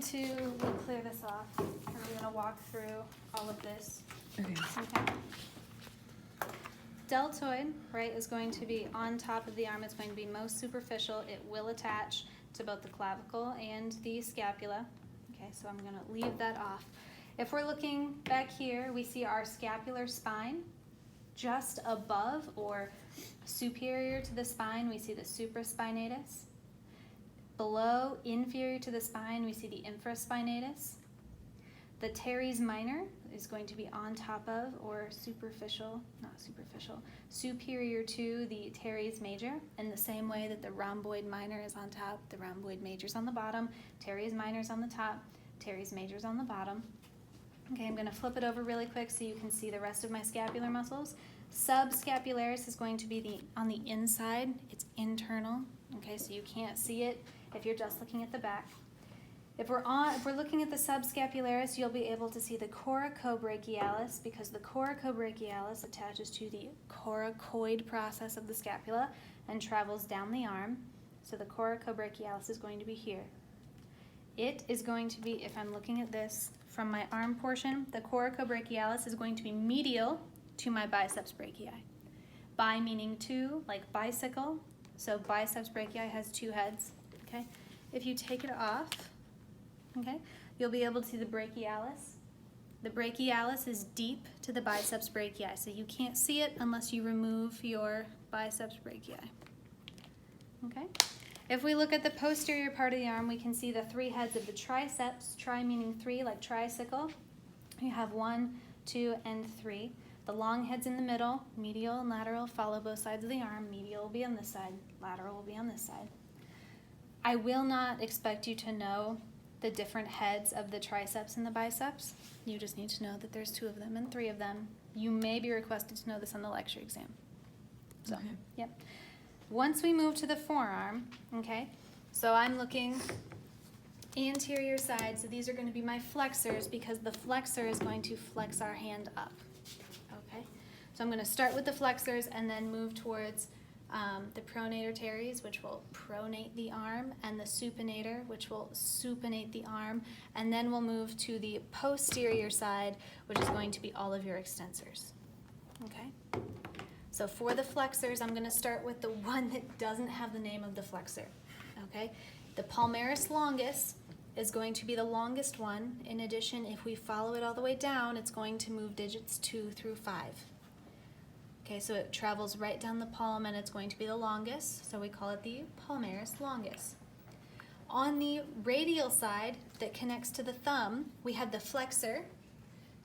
to clear this off, and we're going to walk through all of this. Okay. Okay. Deltoid, right, is going to be on top of the arm. It's going to be most superficial. It will attach to both the clavicle and the scapula. Okay, so I'm going to leave that off. If we're looking back here, we see our scapular spine. Just above or superior to the spine, we see the supraspinatus. Below, inferior to the spine, we see the infraspinatus. The teres minor is going to be on top of or superior to the teres major, in the same way that the rhomboid minor is on top, the rhomboid major is on the bottom, teres minor is on the top, teres major is on the bottom. Okay, I'm going to flip it over really quick so you can see the rest of my scapular muscles. Subscapularis is going to be on the inside. It's internal. Okay, so you can't see it if you're just looking at the back. If we're looking at the subscapularis, you'll be able to see the coracobrachialis, because the coracobrachialis attaches to the coracoid process of the scapula and travels down the arm. So the coracobrachialis is going to be here. It is going to be, if I'm looking at this from my arm portion, the coracobrachialis is going to be medial to my biceps brachii. Bi meaning two, like bicycle. So biceps brachii has two heads. Okay. If you take it off, okay, you'll be able to see the brachialis. The brachialis is deep to the biceps brachii, so you can't see it unless you remove your biceps brachii. Okay. If we look at the posterior part of the arm, we can see the three heads of the triceps, tri meaning three, like tricycle. You have 1, 2, and 3. The long heads in the middle, medial and lateral, follow both sides of the arm. Medial will be on this side, lateral will be on this side. I will not expect you to know the different heads of the triceps and the biceps. You just need to know that there's 2 of them and 3 of them. You may be requested to know this on the lecture exam. So, okay. Yep. Once we move to the forearm, okay, so I'm looking anterior side, so these are going to be my flexors, because the flexor is going to flex our hand up, okay? So I'm going to start with the flexors and then move towards the pronator teres, which will pronate the arm, and the supinator, which will supinate the arm, and then we'll move to the posterior side, which is going to be all of your extensors, okay? So for the flexors, I'm going to start with the one that doesn't have the name of the flexor, okay? The palmaris longus is going to be the longest one. In addition, if we follow it all the way down, it's going to move digits 2 through 5. Okay, so it travels right down the palm and it's going to be the longest, so we call it the palmaris longus. On the radial side that connects to the thumb, we have the flexor,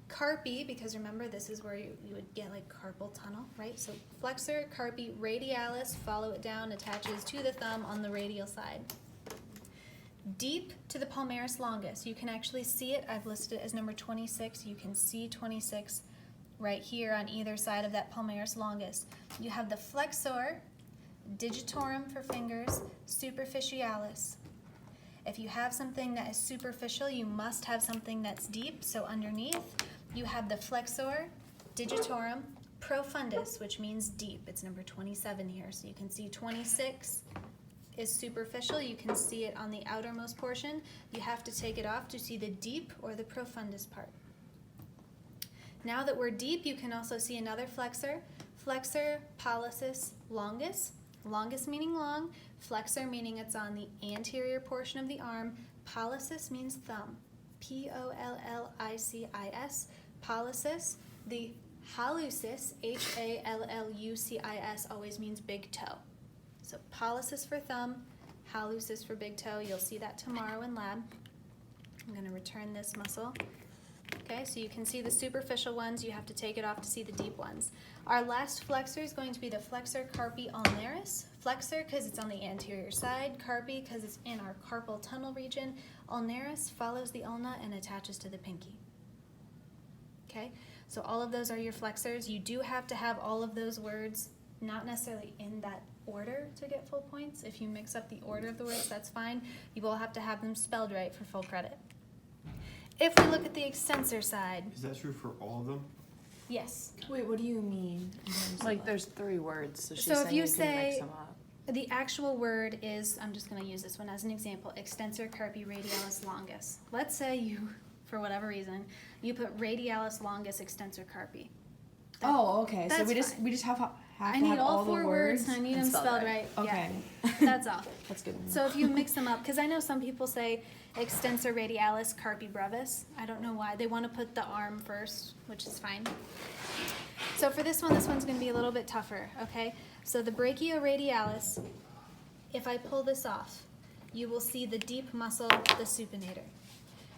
carpi, because remember this is where you would get like carpal tunnel, right? So flexor, carpi, radialis, follow it down, attaches to the thumb on the radial side. Deep to the palmaris longus, you can actually see it. I've listed it as number 26. You can see 26 right here on either side of that palmaris longus. You have the flexor, digitorum for fingers, superficialis. If you have something that is superficial, you must have something that's deep. So underneath, you have the flexor, digitorum, profundus, which means deep. It's number 27 here. So you can see 26 is superficial. You can see it on the outermost portion. You have to take it off to see the deep or the profundus part. Now that we're deep, you can also see another flexor. Flexor pollicis longus. Longus meaning long, flexor meaning it's on the anterior portion of the arm. Pollicis means thumb. Pollicis. Pollicis. The hallucis, Hallucis, always means big toe. So pollicis for thumb, hallucis for big toe. You'll see that tomorrow in lab. I'm going to return this muscle. Okay, so you can see the superficial ones. You have to take it off to see the deep ones. Our last flexor is going to be the flexor carpi ulnaris. Flexor because it's on the anterior side, carpi because it's in our carpal tunnel region. Ulnaris follows the ulna and attaches to the pinky. Okay, so all of those are your flexors. You do have to have all of those words, not necessarily in that order to get full points. If you mix up the order of the words, that's fine. You will have to have them spelled right for full credit. If we look at the extensor side. Is that true for all of them? Yes. Wait, what do you mean? Like there's 3 words, so she's So if saying you you can say- mix them up. The actual word is, I'm just going to use this one as an example, extensor carpi radialis longus. Let's say you, for whatever reason, you put radialis longus extensor carpi. Oh, okay. So That's we just have to I need have all the 4 words and I need them spelled right. Okay. Yeah. That's all. That's good. So if you mix them up, because I know some people say extensor radialis carpi brevis. I don't know why. They want to put the arm first, which is fine. So for this one's going to be a little bit tougher, okay? So the brachioradialis, if I pull this off, you will see the deep muscle, the supinator.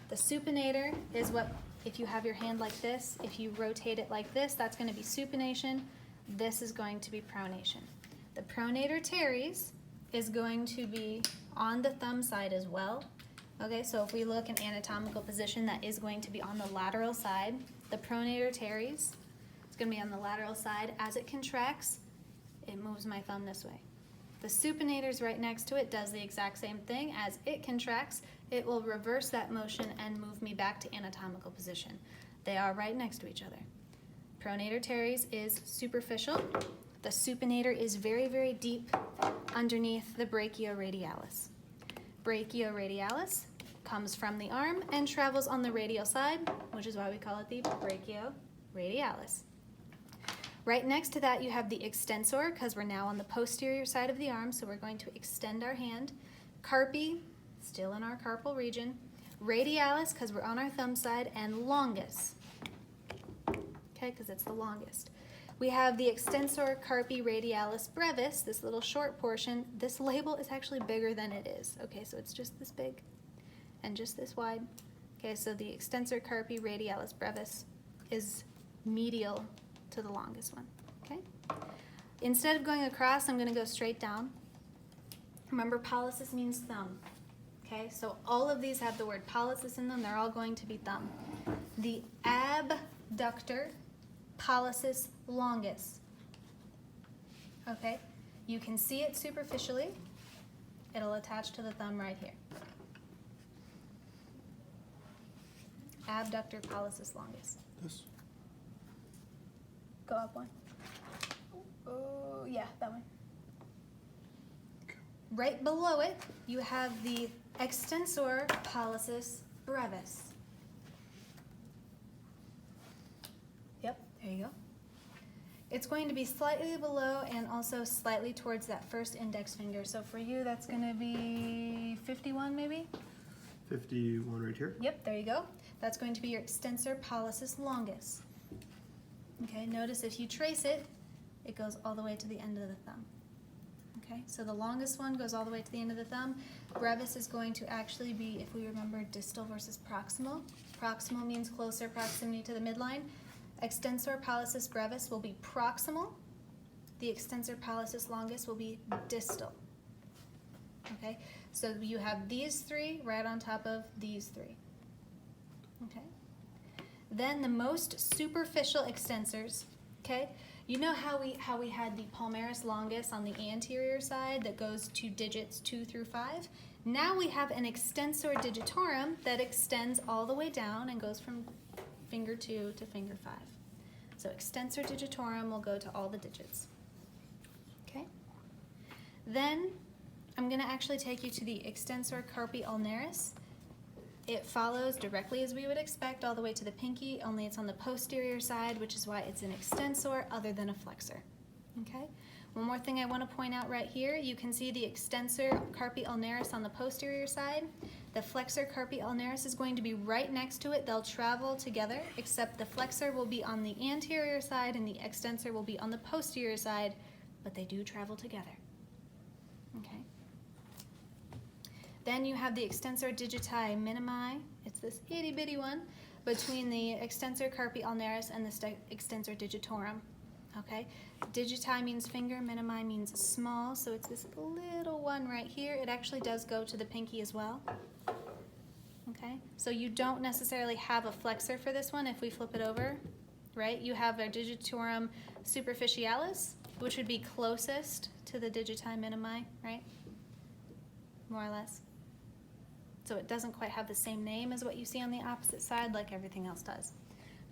The supinator is what, if you have your hand like this, if you rotate it like this, that's going to be supination. This is going to be pronation. The pronator teres is going to be on the thumb side as well. Okay, so if we look in anatomical position, that is going to be on the lateral side. The pronator teres, it's going to be on the lateral side. As it contracts, it moves my thumb this way. The supinator is right next to it, does the exact same thing. As it contracts, it will reverse that motion and move me back to anatomical position. They are right next to each other. Pronator teres is superficial. The supinator is very, very deep underneath the brachioradialis. Brachioradialis comes from the arm and travels on the radial side, which is why we call it the brachioradialis. Right next to that, you have the extensor, because we're now on the posterior side of the arm, so we're going to extend our hand. Carpi, still in our carpal region. Radialis, because we're on our thumb side, and longus, okay, because it's the longest. We have the extensor carpi radialis brevis, this little short portion. This label is actually bigger than it is. Okay, so it's just this big and just this wide. Okay, so the extensor carpi radialis brevis is medial to the longest one, okay? Instead of going across, I'm gonna go straight down. Remember, pollicis means thumb, okay? So all of these have the word pollicis in them. They're all going to be thumb. The abductor pollicis longus, okay? You can see it superficially. It'll attach to the thumb right here. Abductor pollicis longus. This. Go up one. Oh, yeah, that one. Okay. Right below it, you have the extensor pollicis brevis. Yep, there you go. It's going to be slightly below and also slightly towards that first index finger. So for you, that's going to be 51 maybe? 51 right here. Yep, there you go. That's going to be your extensor pollicis longus. Okay, notice if you trace it, it goes all the way to the end of the thumb. Okay, so the longest one goes all the way to the end of the thumb. Brevis is going to actually be, if we remember, distal versus proximal. Proximal means closer proximity to the midline. Extensor pollicis brevis will be proximal. The extensor pollicis longus will be distal. Okay, so you have these 3 right on top of these 3. Okay. Then the most superficial extensors, okay? You know how we had the palmaris longus on the anterior side that goes to digits 2 through 5? Now we have an extensor digitorum that extends all the way down and goes from finger 2 to finger 5. So extensor digitorum will go to all the digits. Okay? Then I'm going to actually take you to the extensor carpi ulnaris. It follows directly as we would expect all the way to the pinky, only it's on the posterior side, which is why it's an extensor other than a flexor. Okay? One more thing I want to point out right here, you can see the extensor carpi ulnaris on the posterior side. The flexor carpi ulnaris is going to be right next to it. They'll travel together, except the flexor will be on the anterior side and the extensor will be on the posterior side, but they do travel together. Okay? Then you have the extensor digiti minimi. It's this itty bitty one between the extensor carpi ulnaris and the extensor digitorum. Okay, digiti means finger, minimi means small, so it's this little one right here. It actually does go to the pinky as well. Okay, so you don't necessarily have a flexor for this one if we flip it over, right? You have a digitorum superficialis, which would be closest to the digiti minimi, right? More or less. So it doesn't quite have the same name as what you see on the opposite side like everything else does.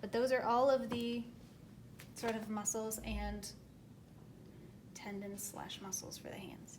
But those are all of the sort of muscles and tendons / muscles for the hands.